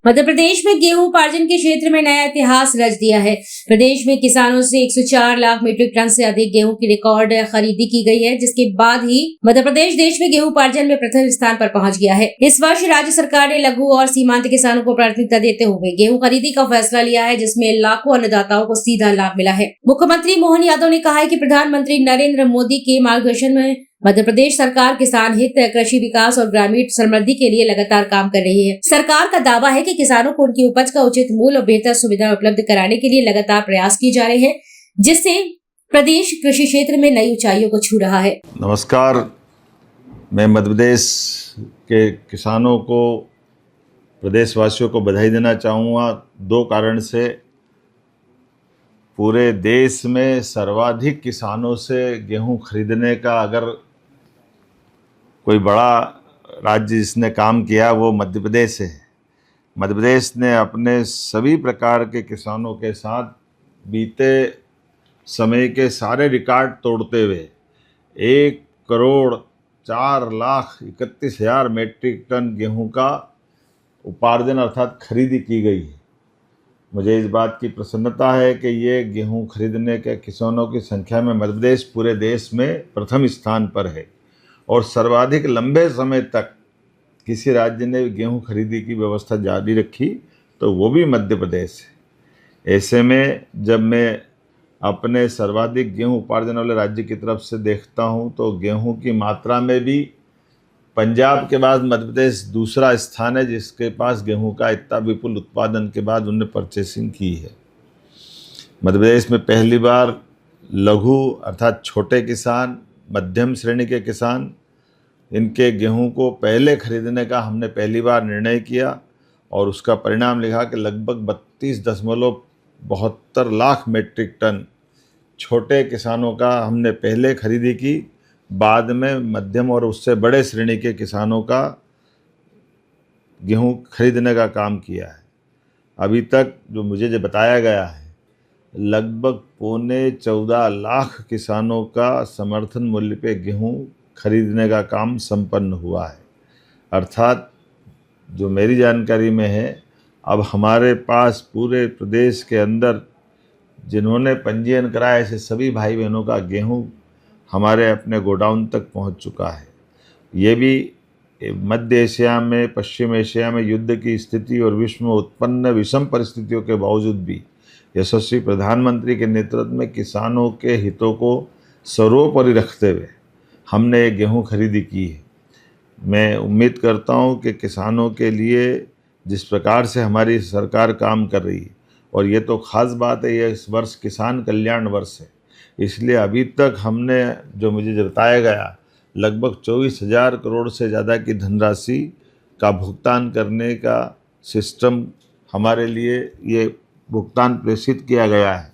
मध्य प्रदेश में गेहूं उपार्जन के क्षेत्र में नया इतिहास रच दिया है। प्रदेश में किसानों से 104 लाख मीट्रिक टन से अधिक गेहूं की रिकॉर्ड खरीदी की गई है, जिसके बाद ही मध्य प्रदेश देश में गेहूं उपार्जन में प्रथम स्थान पर पहुंच गया है। इस वर्ष राज्य सरकार ने लघु और सीमांत किसानों को प्राथमिकता देते हुए गेहूं खरीदी का फैसला लिया है, जिसमें लाखों अन्नदाताओं को सीधा लाभ मिला है। मुख्यमंत्री मोहन यादव ने कहा है कि प्रधानमंत्री नरेंद्र मोदी के मार्गदर्शन में मध्य प्रदेश सरकार किसान हित, कृषि विकास और ग्रामीण समृद्धि के लिए लगातार काम कर रही है। सरकार का दावा है कि किसानों को उनकी उपज का उचित मूल्य और बेहतर सुविधा उपलब्ध कराने के लिए लगातार प्रयास किए जा रहे हैं, जिससे प्रदेश कृषि क्षेत्र में नई ऊंचाइयों को छू रहा है। नमस्कार, मैं मध्य प्रदेश के किसानों को, प्रदेशवासियों को बधाई देना चाहूँगा। दो कारण से पूरे देश में सर्वाधिक किसानों से गेहूं खरीदने का अगर कोई बड़ा राज्य जिसने काम किया वो मध्य प्रदेश है। मध्य प्रदेश ने अपने सभी प्रकार के किसानों के साथ बीते समय के सारे रिकॉर्ड तोड़ते हुए 1,04,31,000 मीट्रिक टन गेहूं का उपार्जन अर्थात खरीदी की गई है। मुझे इस बात की प्रसन्नता है कि ये गेहूं खरीदने के किसानों की संख्या में मध्य प्रदेश पूरे देश में प्रथम स्थान पर है और सर्वाधिक लंबे समय तक किसी राज्य ने गेहूं खरीदी की व्यवस्था जारी रखी तो वो भी मध्य प्रदेश है। ऐसे में जब मैं अपने सर्वाधिक गेहूं उपार्जन वाले राज्य की तरफ से देखता हूं तो गेहूं की मात्रा में भी पंजाब के बाद मध्य प्रदेश दूसरा स्थान है, जिसके पास गेहूं का इतना विपुल उत्पादन के बाद उन्होंने परचेसिंग की है। मध्य प्रदेश में पहली बार लघु अर्थात छोटे किसान, मध्यम श्रेणी के किसान, इनके गेहूं को पहले खरीदने का हमने पहली बार निर्णय किया और उसका परिणाम लिखा कि लगभग 32.72 लाख मीट्रिक टन छोटे किसानों का हमने पहले खरीदी की, बाद में मध्यम और उससे बड़े श्रेणी के किसानों का गेहूं खरीदने का काम किया है। अभी तक जो मुझे बताया गया है लगभग 14.25 लाख किसानों का समर्थन मूल्य पे गेहूं खरीदने का काम संपन्न हुआ है। अर्थात जो मेरी जानकारी में है, अब हमारे पास पूरे प्रदेश के अंदर जिन्होंने पंजीयन कराया ऐसे सभी भाई बहनों का गेहूं हमारे अपने गोडाउन तक पहुंच चुका है। ये भी मध्य एशिया में, पश्चिम एशिया में युद्ध की स्थिति और विश्व में उत्पन्न विषम परिस्थितियों के बावजूद भी यशस्वी प्रधानमंत्री के नेतृत्व में किसानों के हितों को सर्वोपरि रखते हुए हमने गेहूं खरीदी की है। मैं उम्मीद करता हूं कि किसानों के लिए जिस प्रकार से हमारी सरकार काम कर रही है, और ये तो ख़ास बात है, ये इस वर्ष किसान कल्याण वर्ष है, इसलिए अभी तक हमने जो मुझे बताया गया लगभग 24,000 करोड़ से ज़्यादा की धनराशि का भुगतान करने का सिस्टम हमारे लिए ये भुगतान प्रेषित किया गया है।